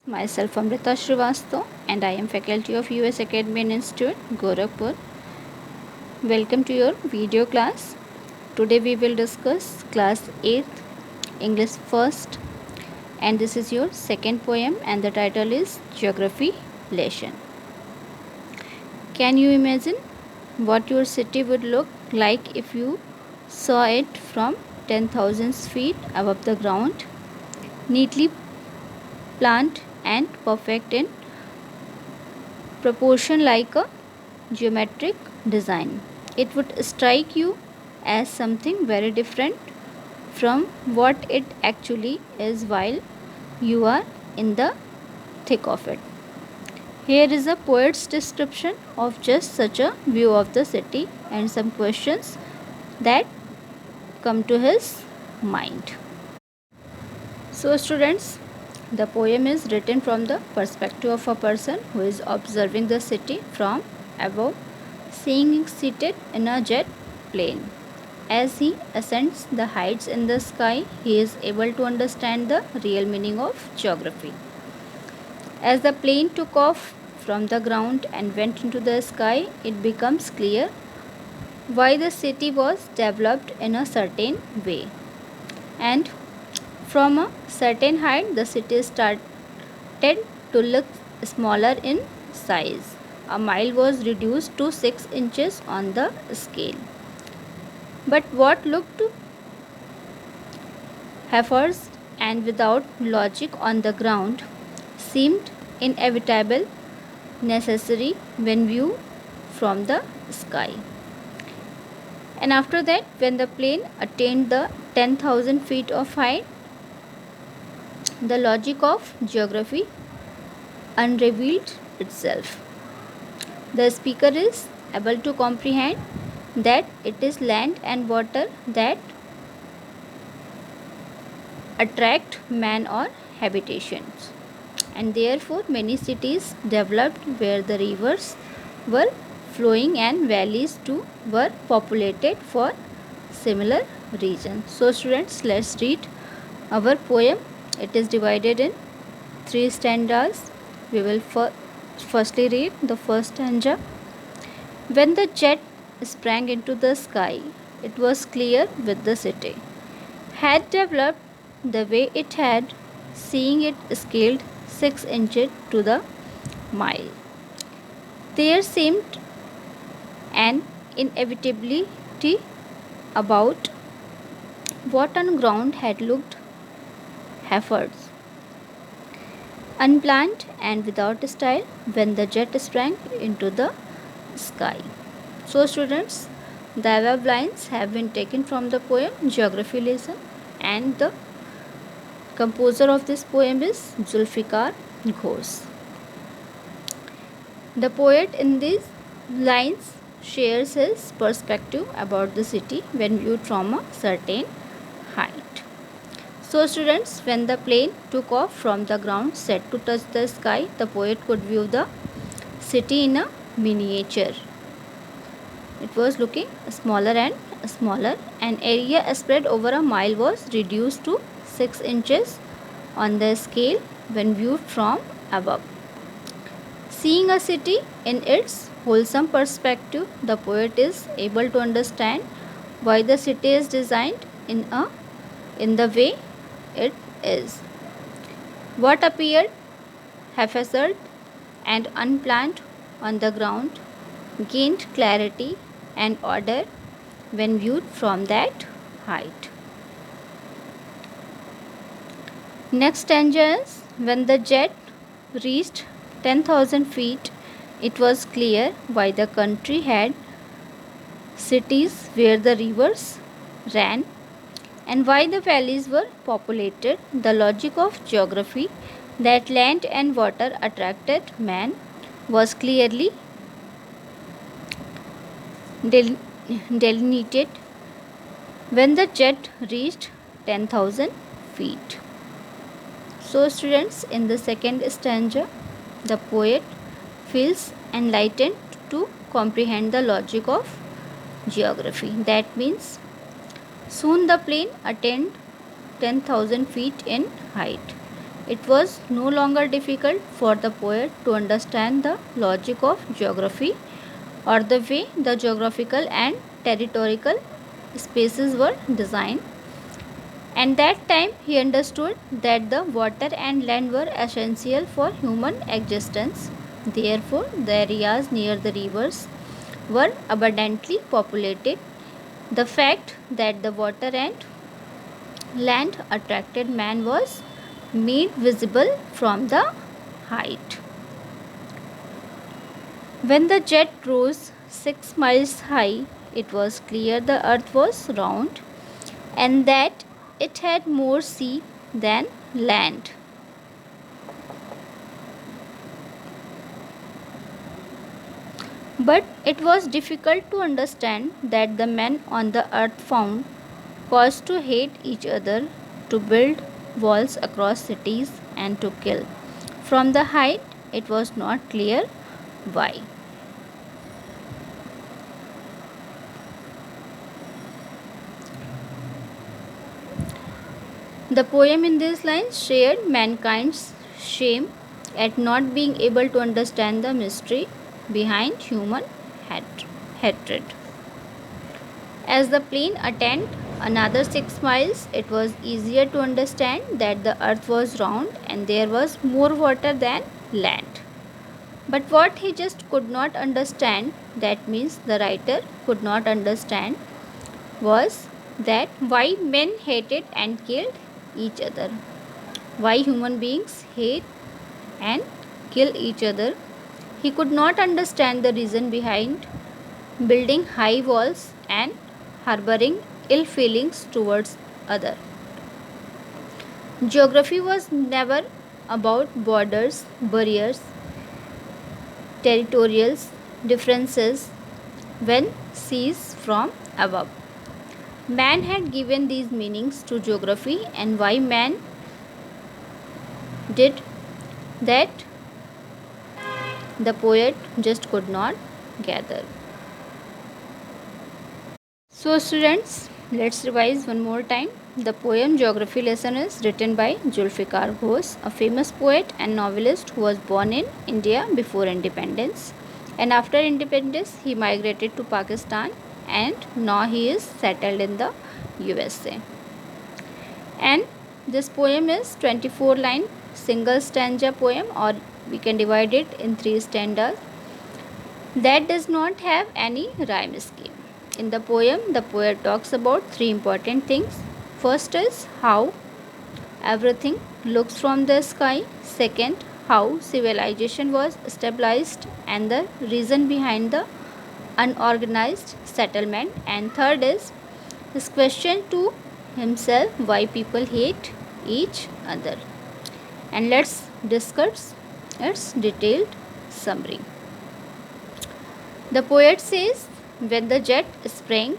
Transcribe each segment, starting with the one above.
Myself Amrita Srivastav and I am faculty of US Academy Institute, Gorakhpur. Welcome to your video class. Today we will discuss class 8th English first, and this is your second poem and the title is Geography Lesson. Can you imagine what your city would look like if you saw it from 10,000 feet above the ground, neatly planned and perfect in proportion like a geometric design? It would strike you as something very different from what it actually is while you are in the thick of it. Here is a poet's description of just such a view of the city and some questions that come to his mind. So, students, the poem is written from the perspective of a person who is observing the city from above, seeing it seated in a jet plane. As he ascends the heights in the sky, he is able to understand the real meaning of geography. As the plane took off from the ground and went into the sky, it becomes clear why the city was developed in a certain way. And from a certain height, the city started to look smaller in size. A mile was reduced to 6 inches on the scale. But what looked haphazard and without logic on the ground seemed inevitable, necessary when viewed from the sky. And after that, when the plane attained the 10,000 feet of height, the logic of geography unrevealed itself. The speaker is able to comprehend that it is land and water that attract man or habitations, and therefore many cities developed where the rivers were flowing and valleys too were populated for similar reasons. So students, let's read our poem. It is divided in 3 stanzas. We will firstly read the first stanza. When the jet sprang into the sky, it was clear with the city had developed the way it had, seeing it scaled 6 inches to the mile. There seemed an inevitability about what on ground had looked haphazard, unplanned, and without style when the jet sprang into the sky. So, students, the above lines have been taken from the poem Geography Lesson, and the composer of this poem is Zulfikar Ghosh. The poet in these lines shares his perspective about the city when viewed from a certain height. So, students, when the plane took off from the ground set to touch the sky, the poet could view the city in a miniature. It was looking smaller and smaller. An area spread over a mile was reduced to 6 inches on the scale when viewed from above. Seeing a city in its wholesome perspective, the poet is able to understand why the city is designed in the way it is. What appeared haphazard and unplanned on the ground gained clarity and order when viewed from that height. Next stanza is when the jet reached 10,000 feet, it was clear why the country had cities where the rivers ran and why the valleys were populated. The logic of geography that land and water attracted man was clearly delineated when the jet reached 10,000 feet. So, students, in the second stanza, the poet feels enlightened to comprehend the logic of geography. That means, soon the plane attained 10,000 feet in height. It was no longer difficult for the poet to understand the logic of geography or the way the geographical and territorial spaces were designed. And that time he understood that the water and land were essential for human existence. Therefore, the areas near the rivers were abundantly populated. The fact that the water and land attracted man was made visible from the height. When the jet rose 6 miles high, it was clear the earth was round and that it had more sea than land. But it was difficult to understand that the men on the earth found cause to hate each other, to build walls across cities, and to kill. From the height, it was not clear why. The poem in these lines shared mankind's shame at not being able to understand the mystery behind human hatred. As the plane attained another 6 miles, it was easier to understand that the earth was round and there was more water than land. But what he just could not understand, that means the writer could not understand, was that why men hated and killed each other. Why human beings hate and kill each other. He could not understand the reason behind building high walls and harboring ill feelings towards other. Geography was never about borders, barriers, territorial differences when sees from above. Man had given these meanings to geography, and why man did that the poet just could not gather. So students, let's revise one more time. The poem Geography Lesson is written by Zulfikar Ghosh, a famous poet and novelist who was born in India before independence. And after independence, he migrated to Pakistan and now he is settled in the USA. And this poem is 24 line single stanza poem, or we can divide it in 3 stanzas that does not have any rhyme scheme. In the poem, the poet talks about 3 important things. First is how everything looks from the sky. Second, how civilization was established and the reason behind the unorganized settlement. And third is his question to himself, why people hate each other. And let's discuss its detailed summary. The poet says, when the jet sprang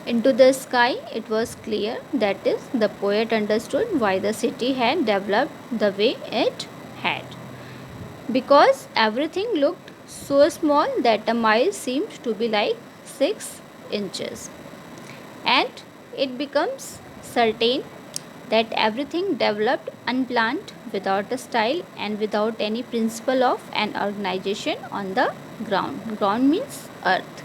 into the sky, it was clear, that is, the poet understood why the city had developed the way it had. Because everything looked so small that a mile seemed to be like 6 inches. And it becomes certain that everything developed unplanned, without a style and without any principle of an organization on the ground. Ground means earth.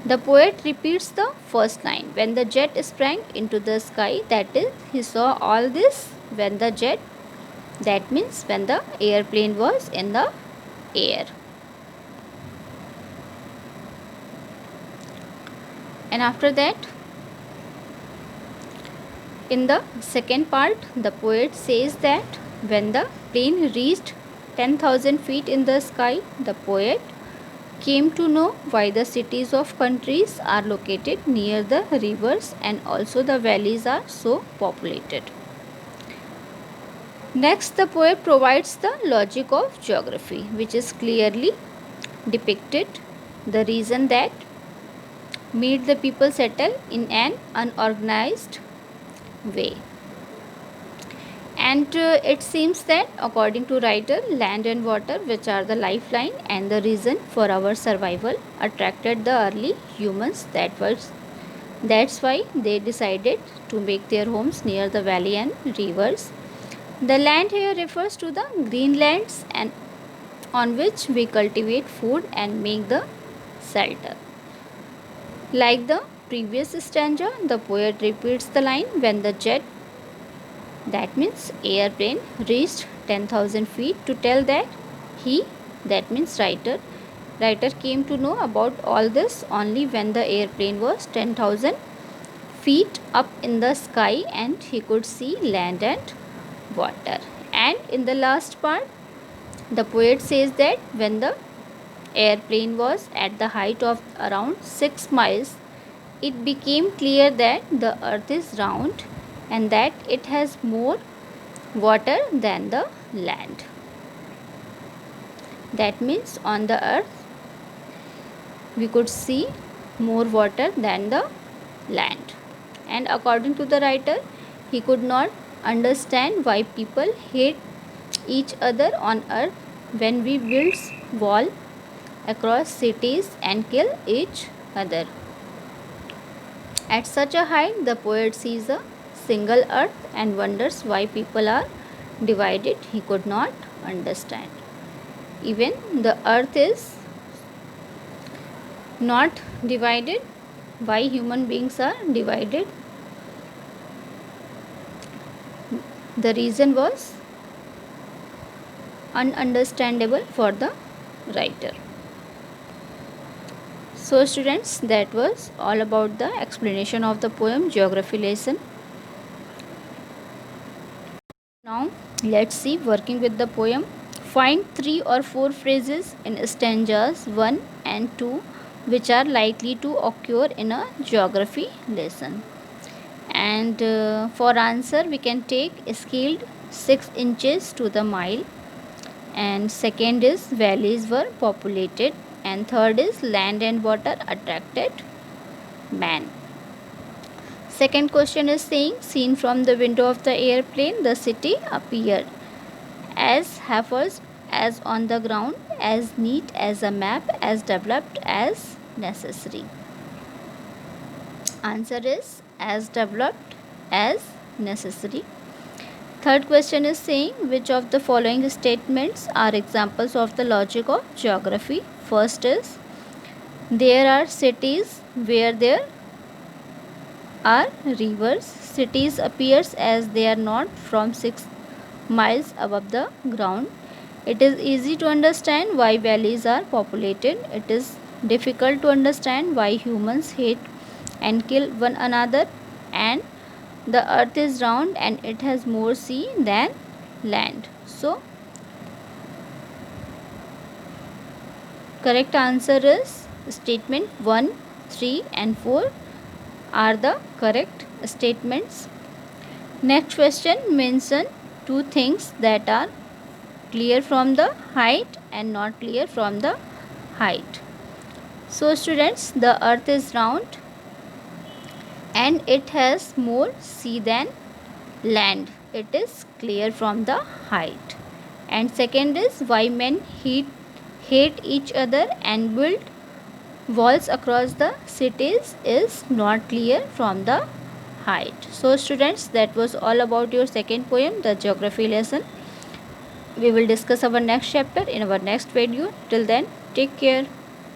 The poet repeats the first line. When the jet sprang into the sky, that is, he saw all this when the jet, that means when the airplane was in the air. And after that, in the second part, the poet says that when the plane reached 10,000 feet in the sky, the poet came to know why the cities of countries are located near the rivers and also the valleys are so populated. Next, the poet provides the logic of geography, which is clearly depicted the reason that made the people settle in an unorganized way. And it seems that according to writer, land and water, which are the lifeline and the reason for our survival, attracted the early humans, that was That's why they decided to make their homes near the valley and rivers. The land here refers to the green lands and on which we cultivate food and make the shelter. Like the previous stanza, the poet repeats the line when the jet, that means airplane, reached 10,000 feet to tell that he, that means writer came to know about all this only when the airplane was 10,000 feet up in the sky and he could see land and water. And in the last part, the poet says that when the airplane was at the height of around 6 miles, it became clear that the earth is round and that it has more water than the land. That means on the earth we could see more water than the land. And according to the writer, he could not understand why people hate each other on earth when we build wall across cities and kill each other. At such a height, the poet sees a single earth and wonders why people are divided. He could not understand. Even the earth is not divided. Why human beings are divided? The reason was ununderstandable for the writer. So students, that was all about the explanation of the poem Geography lesson. Now let's see working with the poem. Find 3 or 4 phrases in stanzas 1 and 2 which are likely to occur in a geography lesson. And for answer we can take scaled 6 inches to the mile, and second is valleys were populated, and third is land and water attracted man. Second question is saying, seen from the window of the airplane, the city appeared as half-as as on the ground, as neat as a map, as developed as necessary. Answer is as developed as necessary. Third question is saying, which of the following statements are examples of the logic of geography? First is, there are cities where there are rivers. Cities appears as they are not from 6 miles above the ground. It is easy to understand why valleys are populated. It is difficult to understand why humans hate and kill one another. And the earth is round and it has more sea than land. So correct answer is statement 1, 3 and 4 are the correct statements. Next question, mention 2 things that are clear from the height and not clear from the height. So students, the earth is round and it has more sea than land. It is clear from the height. And second is, why men hate each other and build walls across the cities is not clear from the height. So students, that was all about your second poem, the geography lesson. We will discuss our next chapter in our next video. Till then, take care.